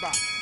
box.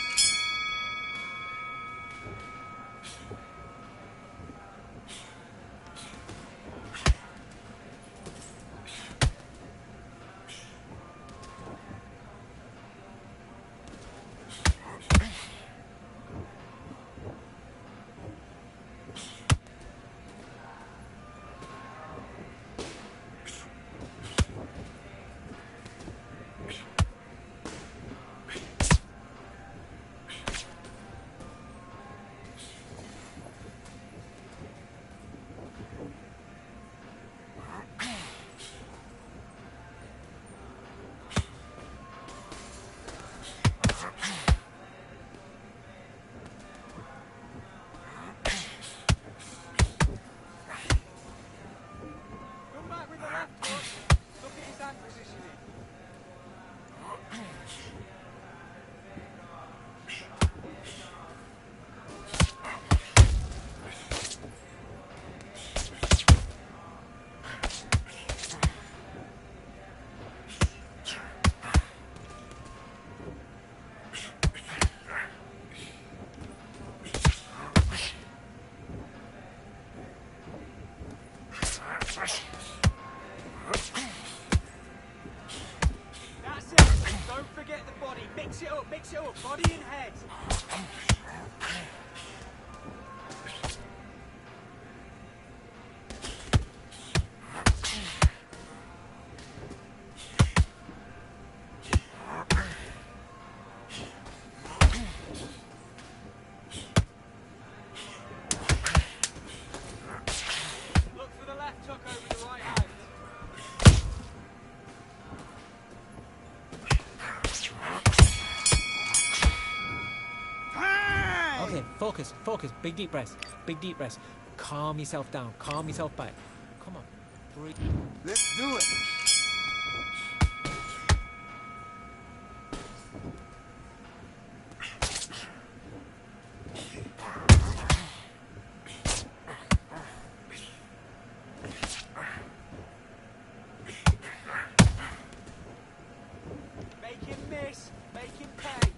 Mix it up, body and head. Look for the left tuck over the right hand. Okay, focus, focus. Big deep breaths. Big deep breaths. Calm yourself down. Calm yourself back. Come on. Breathe. Let's do it. Make him miss. Make him pay.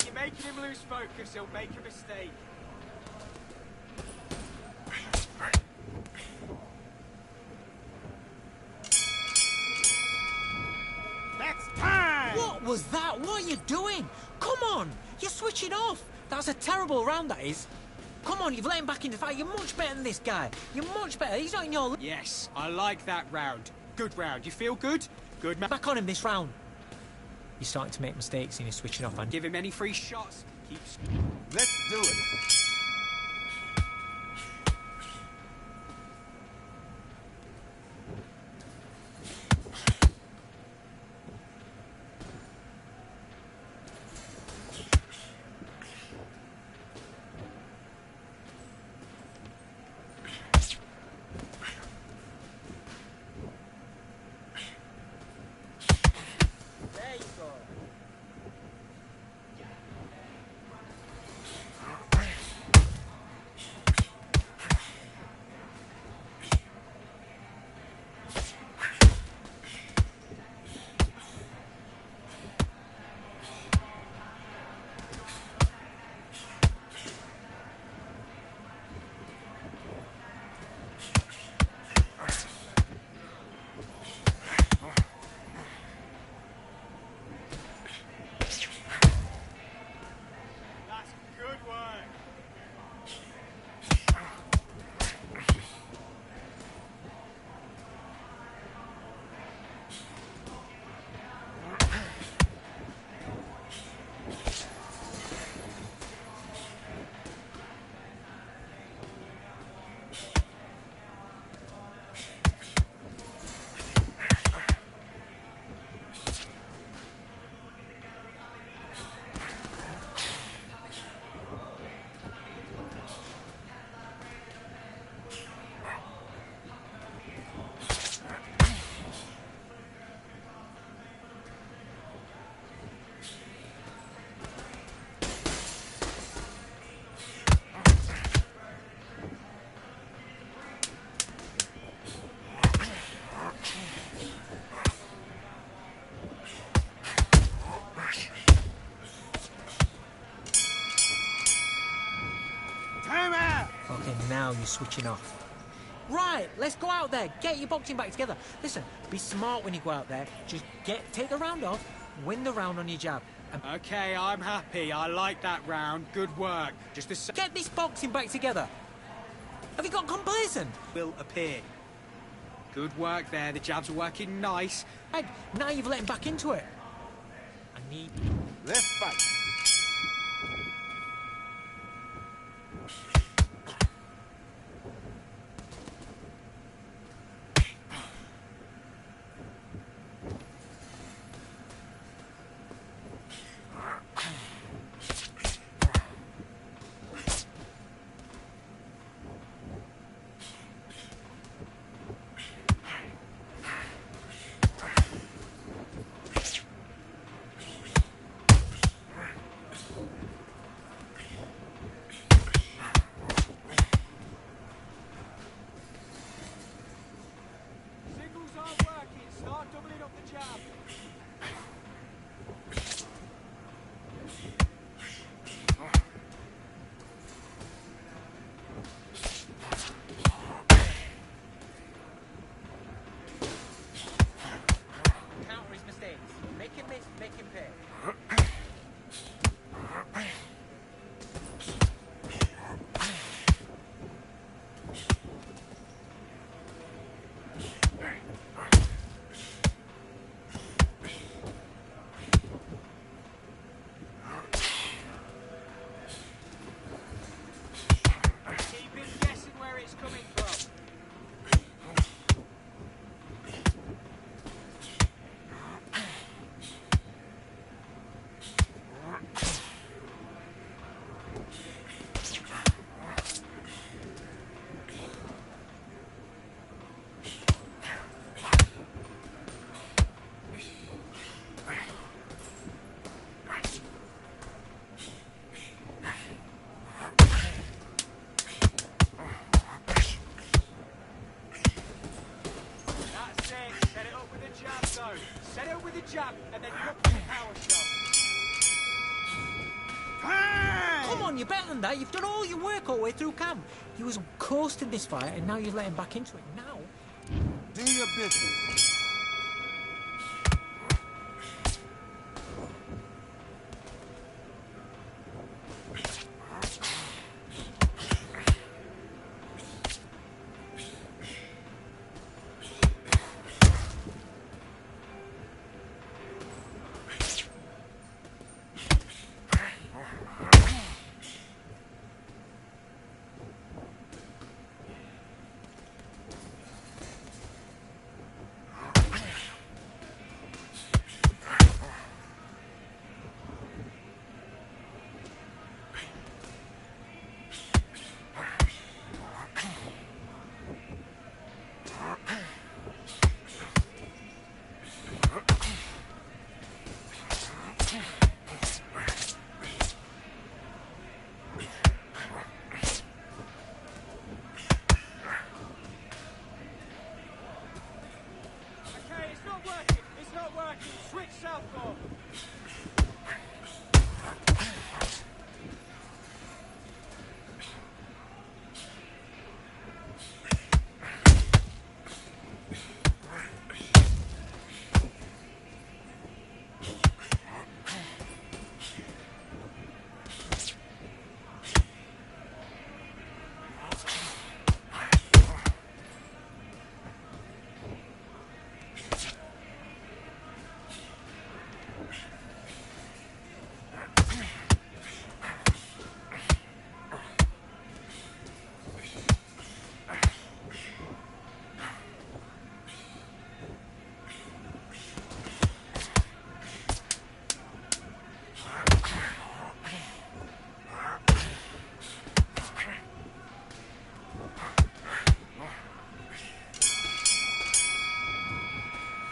You're making him lose focus, he'll make a mistake. That's time! What was that? What are you doing? Come on! You're switching off! That's a terrible round, that is. Come on, you've let him back in the fight. You're much better than this guy. You're much better. He's not in your... Yes, I like that round. Good round. You feel good? Good, man. Back on him this round. You're starting to make mistakes and you're switching off. And Give him any free shots. Keeps... Let's do it. there you go. Now you're switching off. Right, let's go out there. Get your boxing back together. Listen, be smart when you go out there. Just take the round off, win the round on your jab. Okay, I'm happy. I like that round. Good work. Just the same Get this boxing back together. Have you got complacent? will appear. Good work there. The jabs are working nice. Ed, now you've let him back into it. I need... Let's fight. Signals aren't working. Start doubling up the jab. Counter his mistakes. Make him miss, make him pay. Keep him guessing where it's coming from. That's it. Set it up with a jab, though. Set it up with a jab, and then look for the power shot. Time! Come on, you're better than that. You've done all your work all the way through camp. You was coasting this fight, and now you've let him back into it. Now, Do your business. Okay, it's not working. It's not working. Switch southpaw.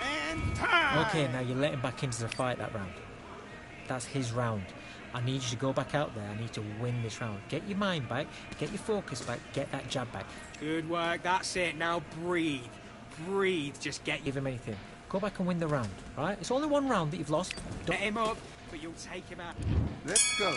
And time! okay, now you're letting back into the fight that round. That's his round. I need you to go back out there. I need to win this round. Get your mind back, get your focus back, get that jab back. Good work. That's it. Now breathe. Breathe. Just get Give him anything. Go back and win the round, right? It's only one round that you've lost. Get him up, but you'll take him out. Let's go.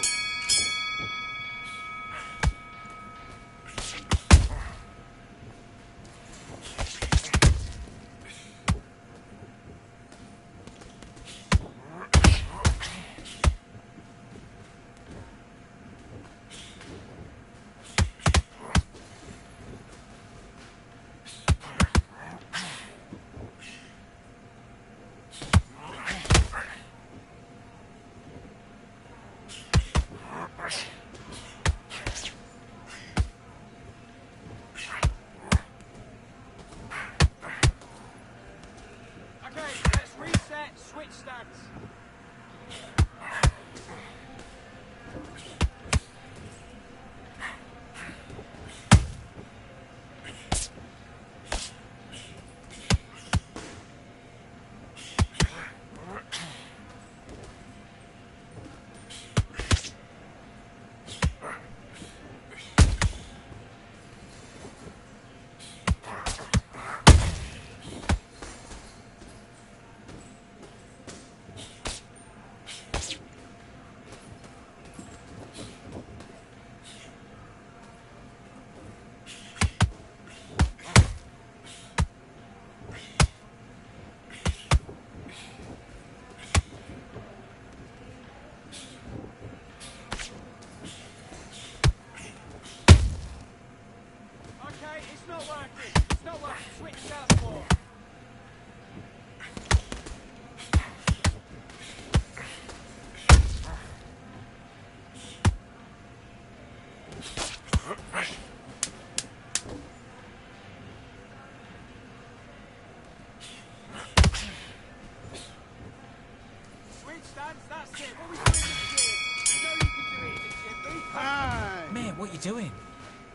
Mate, what are you doing?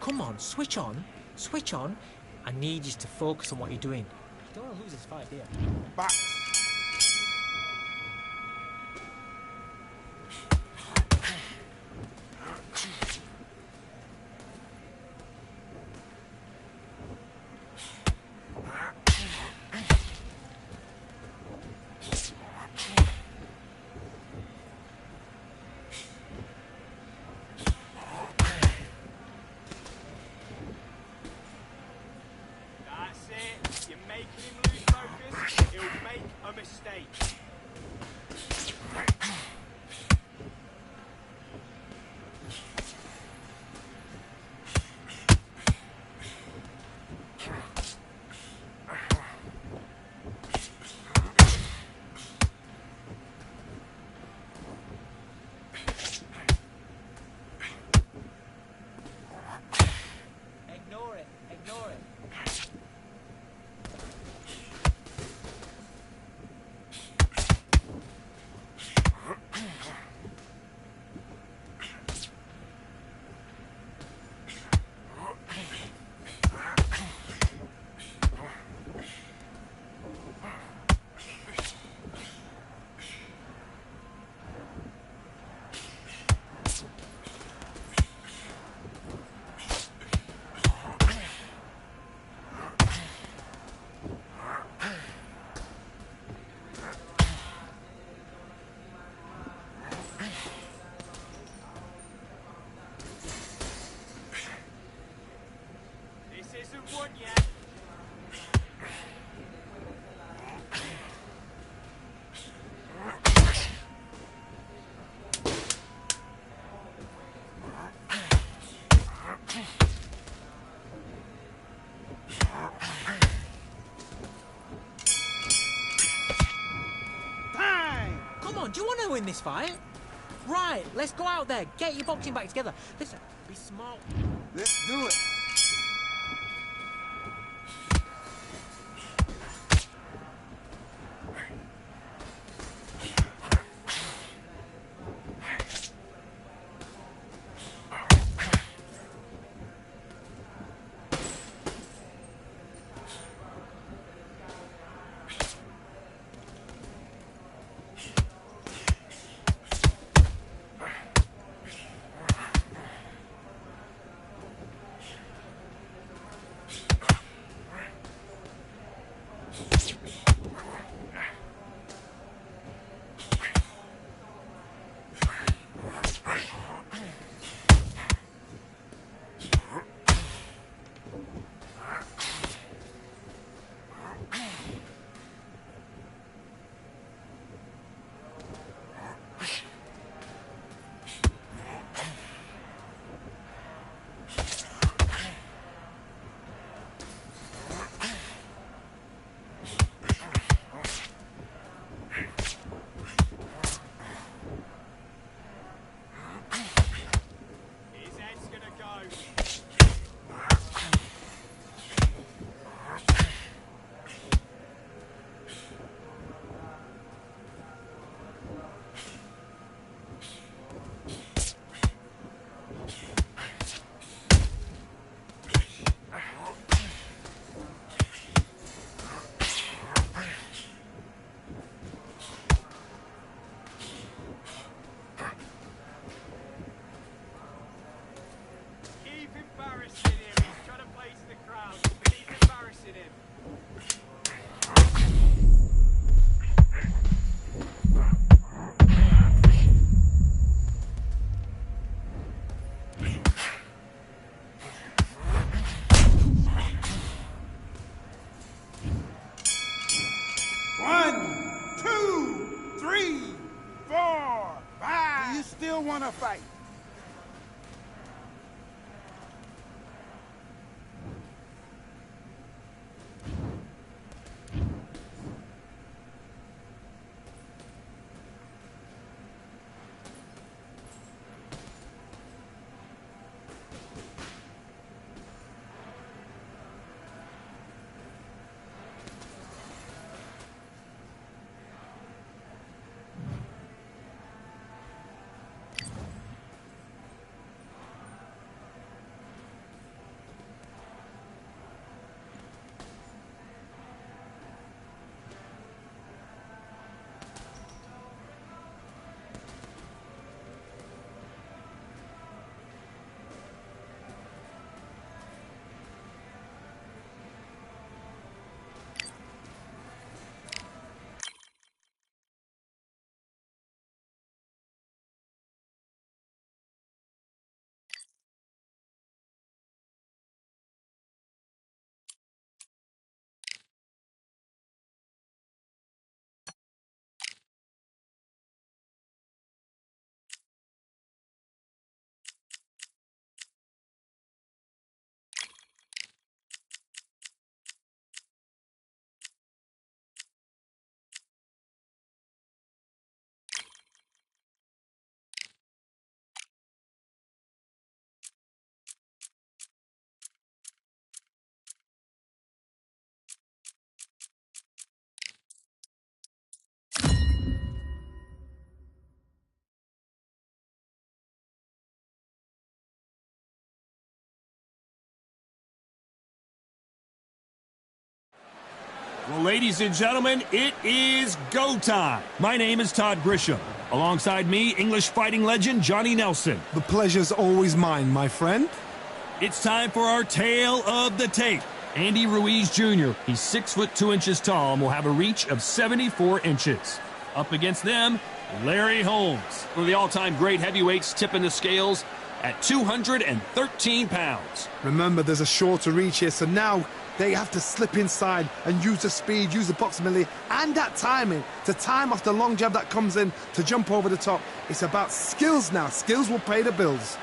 Come on, switch on. Switch on. I need you to focus on what you're doing. You don't want to lose this fight, do you? Box. That's it. You're making him lose focus. He'll make a mistake. Ignore it. Ignore it. This isn't one yet. Time. Come on, do you want to win this fight? Right, let's go out there. Get your boxing back together. Listen, be smart. Let's do it. His head's gonna go. Keep embarrassing him. He's trying to play to the crowd. Keep embarrassing him. One, two, three, four, five. Do you still want to fight? Well, ladies and gentlemen, it is go time. My name is Todd Grisham. Alongside me, English fighting legend Johnny Nelson. The pleasure's always mine, my friend. It's time for our tale of the tape. Andy Ruiz Jr., he's 6 foot 2 inches tall and will have a reach of 74 inches. Up against them, Larry Holmes, one of the all-time great heavyweights, tipping the scales at 213 pounds. Remember, there's a shorter reach here, so now they have to slip inside and use the speed, use the proximity, and that timing to time off the long jab that comes in to jump over the top. It's about skills now. Skills will pay the bills.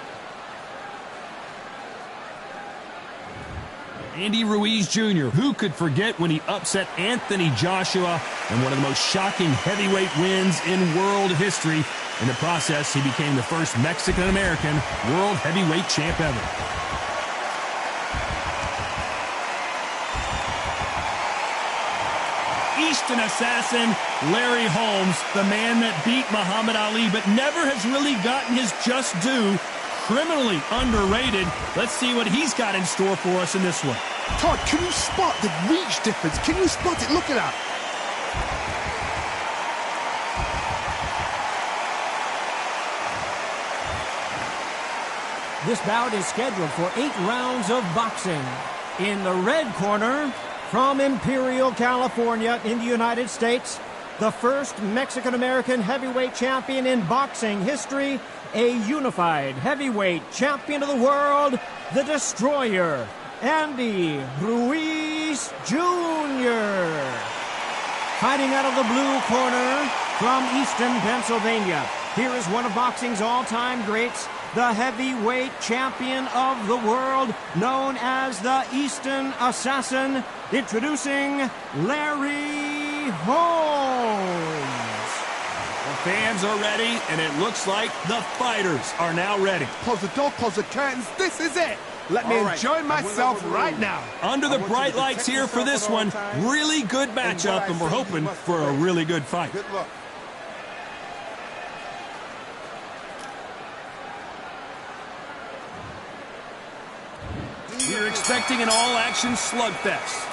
Andy Ruiz Jr., who could forget when he upset Anthony Joshua in one of the most shocking heavyweight wins in world history. In the process, he became the first Mexican-American world heavyweight champ ever. Eastern assassin Larry Holmes, the man that beat Muhammad Ali but never has really gotten his just due. Criminally underrated. Let's see what he's got in store for us in this one. Todd, can you spot the reach difference? Can you spot it? Look at that. This bout is scheduled for 8 rounds of boxing. In the red corner, from Imperial, California in the United States, the first Mexican-American heavyweight champion in boxing history, a unified heavyweight champion of the world, the Destroyer, Andy Ruiz Jr. Fighting out of the blue corner from Easton, Pennsylvania, here is one of boxing's all-time greats, the heavyweight champion of the world, known as the Easton Assassin, introducing Larry Holmes. The fans are ready, and it looks like the fighters are now ready. Close the door, close the curtains. This is it. Let me enjoy myself right now. Under the bright lights here for this one, really good matchup, and we're hoping for a really good fight. Good luck. We're expecting an all-action slugfest.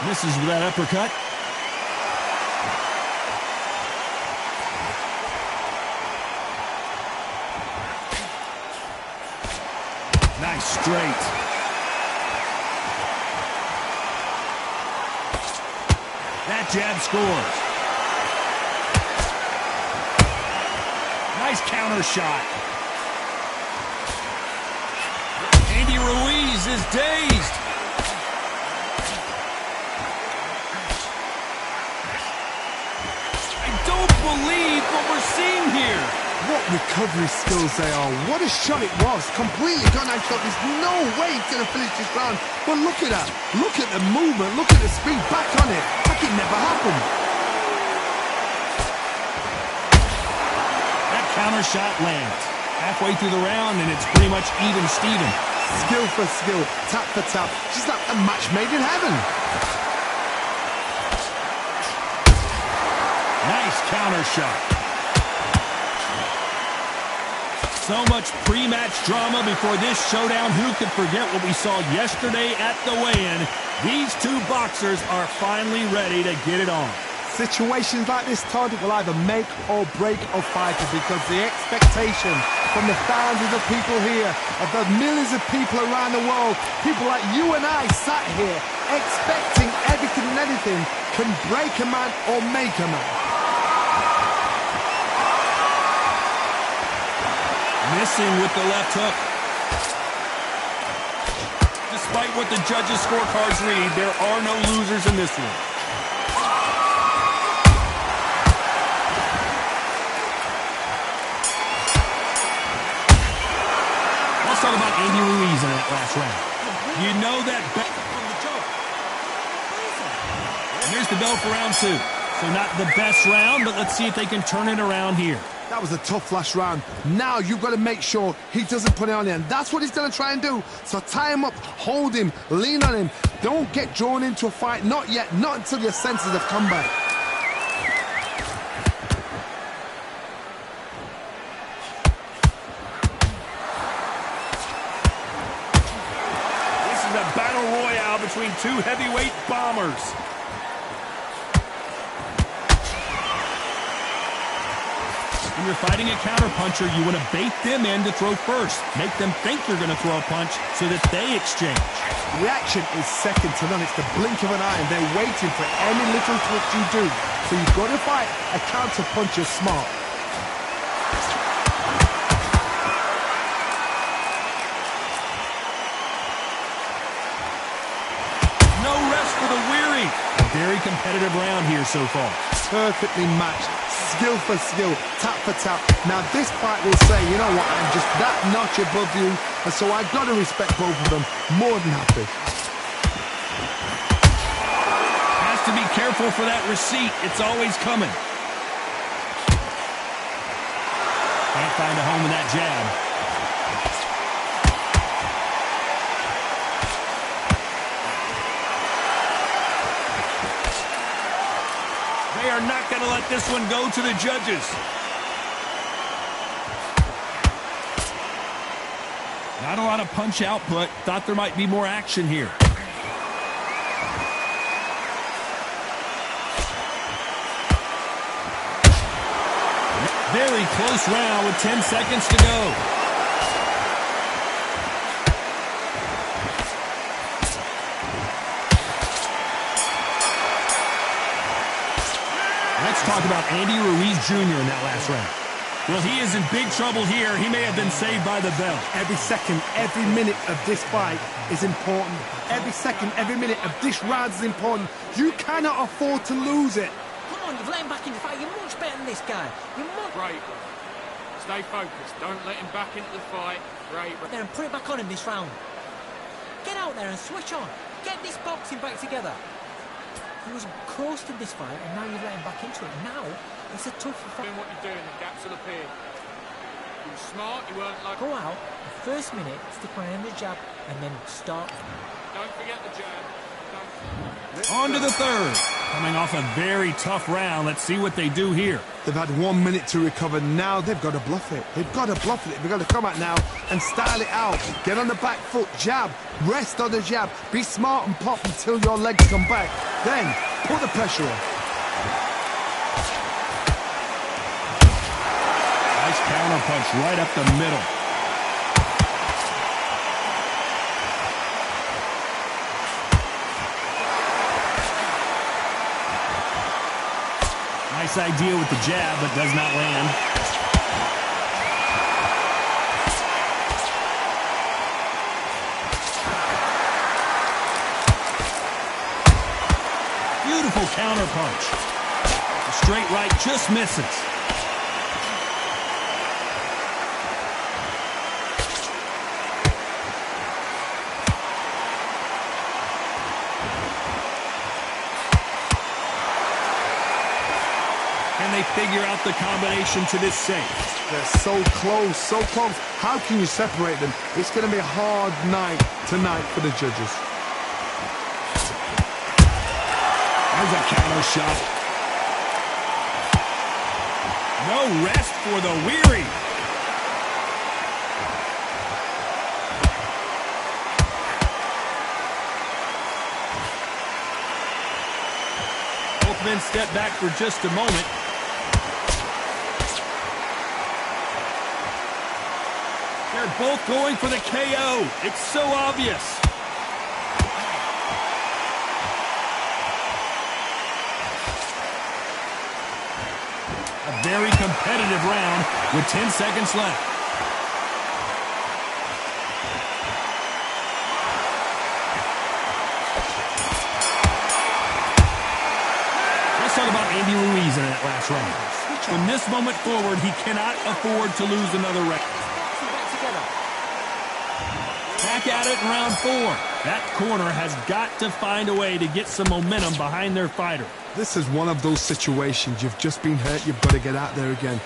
Misses with that uppercut. Nice straight. That jab scores. Nice counter shot. Andy Ruiz is dazed. I don't believe what we're seeing here. What recovery skills they are. What a shot it was. Completely gone out shot. There's no way he's going to finish this round. But look at that. Look at the movement. Look at the speed. Back on it. Like it never happened. That counter shot lands. Halfway through the round, and it's pretty much even Steven. Skill for skill. Tap for tap. Just like a match made in heaven. Nice counter shot. So much pre-match drama before this showdown. Who could forget what we saw yesterday at the weigh-in? These two boxers are finally ready to get it on. Situations like this, Todd, will either make or break a fighter, because the expectation from the thousands of people here, of the millions of people around the world, people like you and I sat here expecting everything and anything, can break a man or make a man. Missing with the left hook. Despite what the judges' scorecards read, there are no losers in this one. Let's talk about Andy Ruiz in that last round. You know that bell from the jump. And here's the bell for round 2. So not the best round, but let's see if they can turn it around here. That was a tough last round. Now you've got to make sure he doesn't put it on him. That's what he's going to try and do. So tie him up, hold him, lean on him. Don't get drawn into a fight. Not yet. Not until your senses have come back. between two heavyweight bombers. When you're fighting a counterpuncher, you want to bait them in to throw first. Make them think you're going to throw a punch so that they exchange. Reaction is second to none. It's the blink of an eye, and they're waiting for any little twitch you do. So you've got to fight a counterpuncher smart. No rest for the weary. A very competitive round here so far. Perfectly matched. Skill for skill, tap for tap. Now this fight will say, you know what, I'm just that notch above you, and so I've got to respect both of them. More than happy. Has to be careful for that receipt. It's always coming. Can't find a home in that jab. They are not going to let this one go to the judges. Not a lot of punch output. Thought there might be more action here. Very close round with 10 seconds to go. Let's talk about Andy Ruiz Jr. in that last round. Well, he is in big trouble here. He may have been saved by the bell. Every second, every minute of this fight is important. Every second, every minute of this round is important. You cannot afford to lose it. Come on, you've let him back in the fight. You're much better than this guy. You're much... Great. Stay focused. Don't let him back into the fight. Great. there and put it back on him this round. Get out there and switch on. Get this boxing back together. He was close to this fight, and now you've let him back into it. Now, it's a tougher fight. Doing what you're doing, the gaps will appear. You were smart, you weren't like... Go out, the first minute, stick around the jab, and then start. Don't forget the jab. On to the third. Coming off a very tough round. Let's see what they do here. They've had 1 minute to recover. Now they've got to bluff it. They've got to bluff it. They've got to come out now and style it out. Get on the back foot, jab, rest on the jab. Be smart and pop until your legs come back. Then put the pressure on. Nice counter punch right up the middle. Nice idea with the jab, but does not land. Beautiful counter punch. The straight right just misses. Can they figure out the combination to this safe? They're so close, so close. How can you separate them? It's going to be a hard night tonight for the judges. There's a counter shot. No rest for the weary. Both men step back for just a moment. They're both going for the KO. It's so obvious. A very competitive round with 10 seconds left. Let's talk about Andy Ruiz in that last round. From this moment forward, he cannot afford to lose another round. Back at it in round 4. That corner has got to find a way to get some momentum behind their fighter. This is one of those situations. You've just been hurt. You've got to get out there again.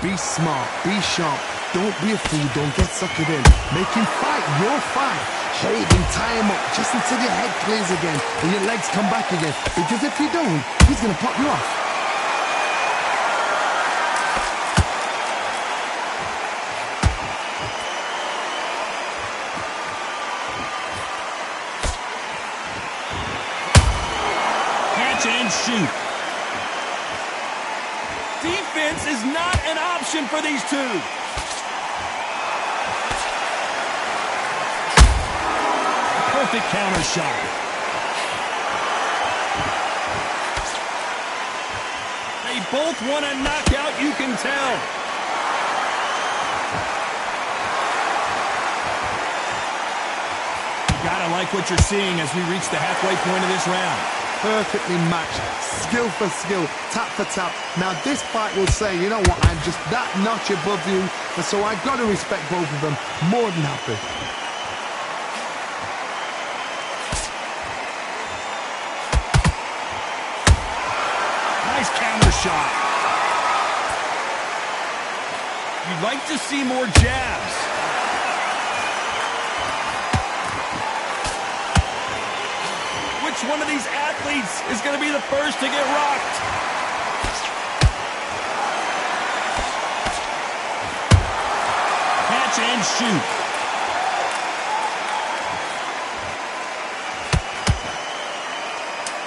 Be smart. Be sharp. Don't be a fool. Don't get suckered in. Make him fight your fight. Hold him, tie him up just until your head clears again and your legs come back again. Because if you don't, he's going to pop you off. defense is not an option for these two. Perfect counter shot. They both want a knockout, you can tell. You gotta like what you're seeing as we reach the halfway point of this round. Perfectly matched, skill for skill, tap for tap. Now this fight will say, you know what, I'm just that notch above you, and so I got to respect both of them. More than happy. Nice counter shot. You'd like to see more jabs. Which one of these athletes is going to be the first to get rocked? Catch and shoot.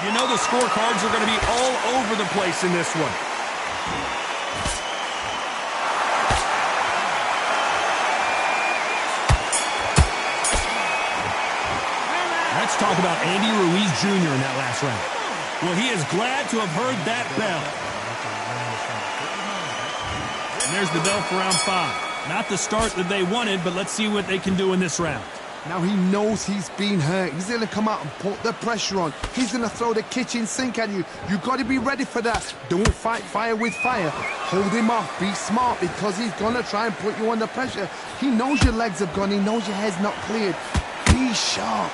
You know the scorecards are going to be all over the place in this one. Let's talk about Andy Ruiz Jr. in that last round. Well, he is glad to have heard that bell. And there's the bell for round 5. Not the start that they wanted, but let's see what they can do in this round. Now he knows he's been hurt. He's going to come out and put the pressure on. He's going to throw the kitchen sink at you. You've got to be ready for that. Don't fight fire with fire. Hold him off. Be smart because he's going to try and put you under pressure. He knows your legs have gone. He knows your head's not cleared. Be sharp.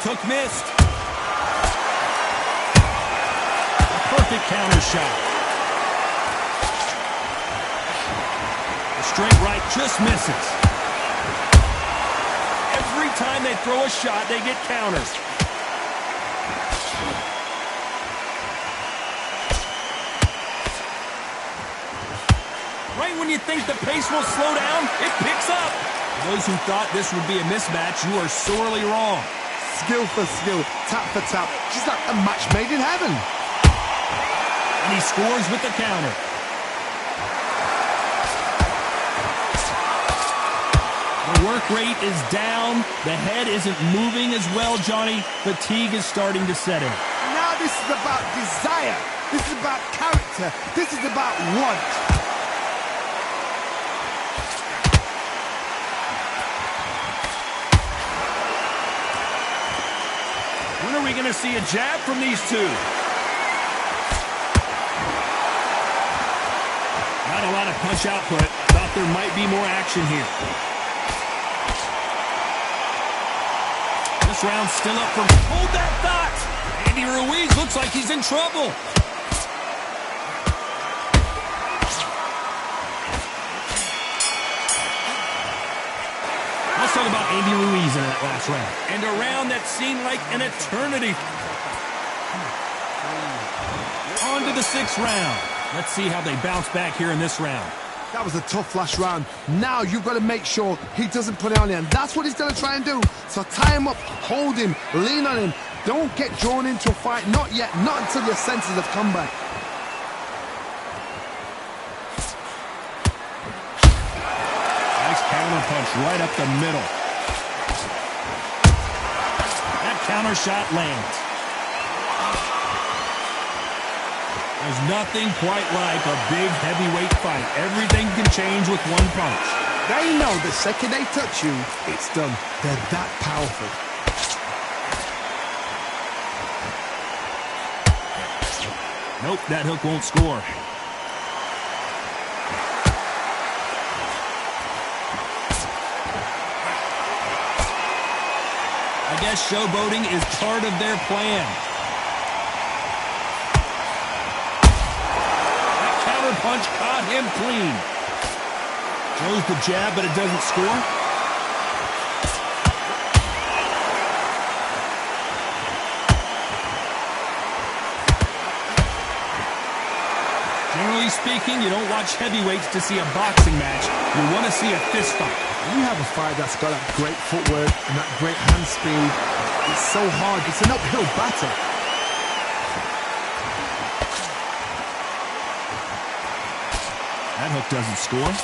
Hook missed. A perfect counter shot. The straight right just misses. Every time they throw a shot, they get counters. Right when you think the pace will slow down, it picks up. For those who thought this would be a mismatch, you are sorely wrong. Skill for skill, tap for tap. Just like a match made in heaven. And he scores with the counter. The work rate is down. The head isn't moving as well, Johnny. Fatigue is starting to set in. Now this is about desire. This is about character. This is about want. When are we going to see a jab from these two? Not a lot of punch output. Thought there might be more action here. This round's still up for... Hold that thought! Andy Ruiz looks like he's in trouble. Let's talk about Andy Ruiz in that last round. And a round that seemed like an eternity. On to the 6th round. Let's see how they bounce back here in this round. That was a tough last round. Now you've got to make sure he doesn't put it on you. And that's what he's going to try and do. So tie him up, hold him, lean on him. Don't get drawn into a fight. Not yet. Not until your senses have come back. Counter punch right up the middle. That counter shot lands. There's nothing quite like a big heavyweight fight. Everything can change with one punch. They know the second they touch you, it's done. They're that powerful. Nope, that hook won't score. I guess showboating is part of their plan. That counter punch caught him clean. Throws the jab, but it doesn't score. Generally Generally speaking, you don't watch heavyweights to see a boxing match. You want to see a fist fight. When you have a fight that's got that great footwork and that great hand speed, it's so hard. It's an uphill battle. That hook doesn't score.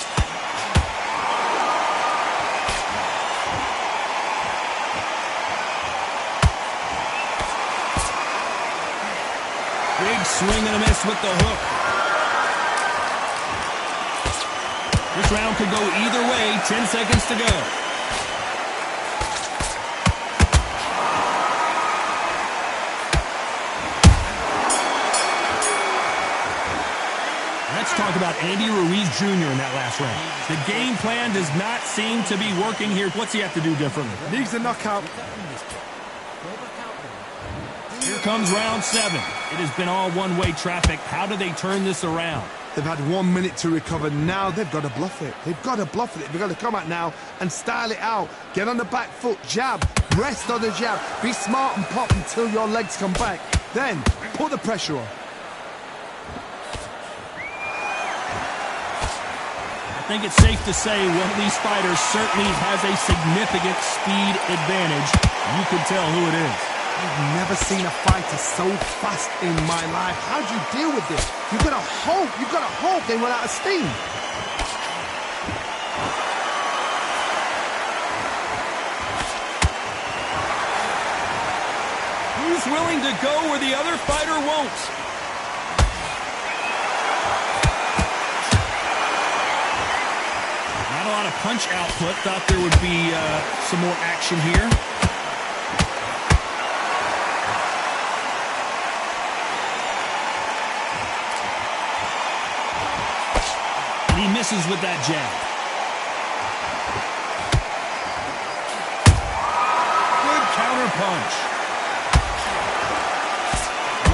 Big swing and a miss with the hook. This round could go either way. 10 seconds to go. Let's talk about Andy Ruiz Jr. in that last round. The game plan does not seem to be working here. What's he have to do differently? Needs a knockout. Here comes round 7. It has been all one-way traffic. How do they turn this around? They've had 1 minute to recover. Now they've got to bluff it. They've got to bluff it. They've got to come out now and style it out. Get on the back foot, jab, rest on the jab. Be smart and pop until your legs come back. Then put the pressure on. I think it's safe to say one of these fighters certainly has a significant speed advantage. You can tell who it is. I've never seen a fighter so fast in my life. How do you deal with this? You've got to hope they run out of steam. Who's willing to go where the other fighter won't? Not a lot of punch output. Thought there would be some more action here. He misses with that jab. Good counter punch.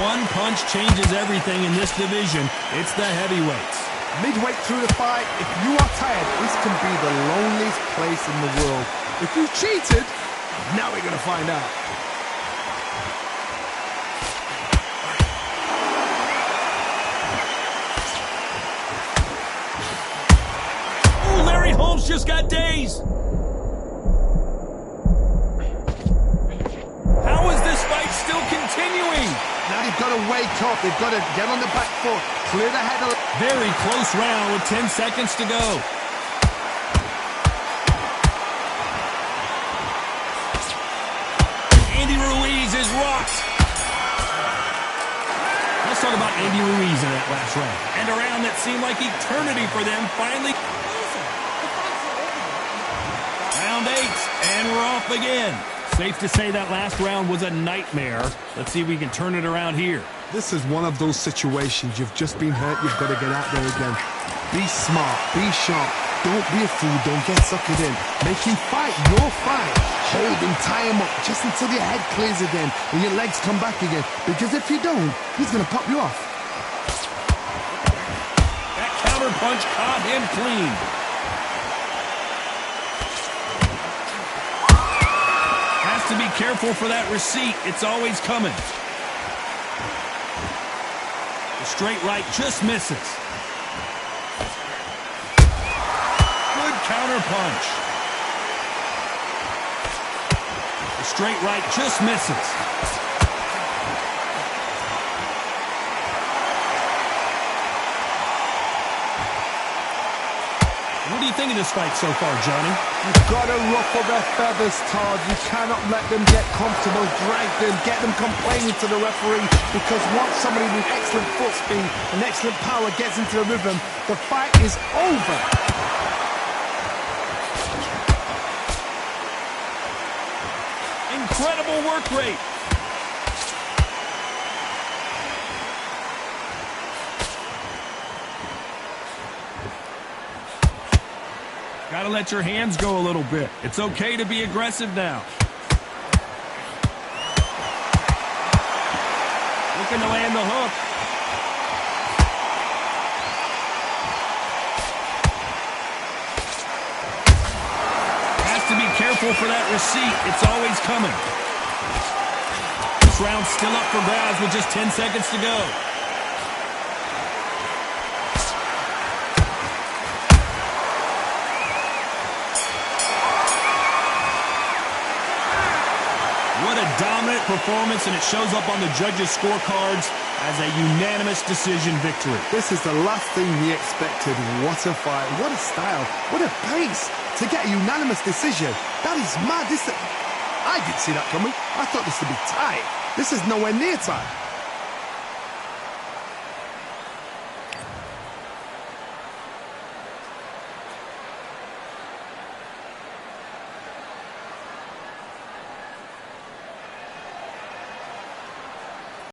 One punch changes everything in this division. It's the heavyweights. Midway through the fight, if you are tired, this can be the loneliest place in the world. If you cheated, now we're going to find out. Holmes just got dazed. How is this fight still continuing? Now they've got to wake up. They've got to get on the back foot, clear the head. Very close round with 10 seconds to go. Andy Ruiz is rocked. Let's talk about Andy Ruiz in that last round. And a round that seemed like eternity for them finally. Round 8, and we're off again. Safe to say that last round was a nightmare. Let's see if we can turn it around here. This is one of those situations. You've just been hurt. You've got to get out there again. Be smart. Be sharp. Don't be a fool. Don't get suckered in. Make him fight your fight. Hold him, tie him up just until your head clears again and your legs come back again. Because if you don't, he's going to pop you off. That counter punch caught him clean. To be careful for that receipt. It's always coming. The straight right just misses. Good counter punch. The straight right just misses. What do you think of this fight so far, Johnny? You've got to ruffle their feathers, Todd. You cannot let them get comfortable, drag them, get them complaining to the referee, because once somebody with excellent foot speed and excellent power gets into the rhythm, the fight is over. Incredible work rate. Got to let your hands go a little bit. It's okay to be aggressive now. Looking to land the hook. Has to be careful for that receipt. It's always coming. This round's still up for grabs with just 10 seconds to go. performance, and it shows up on the judges' scorecards as a unanimous decision victory. This is the last thing we expected. What a fight, what a style, what a pace to get a unanimous decision. That is mad. I didn't see that coming. I thought this would be tight. This is nowhere near tight.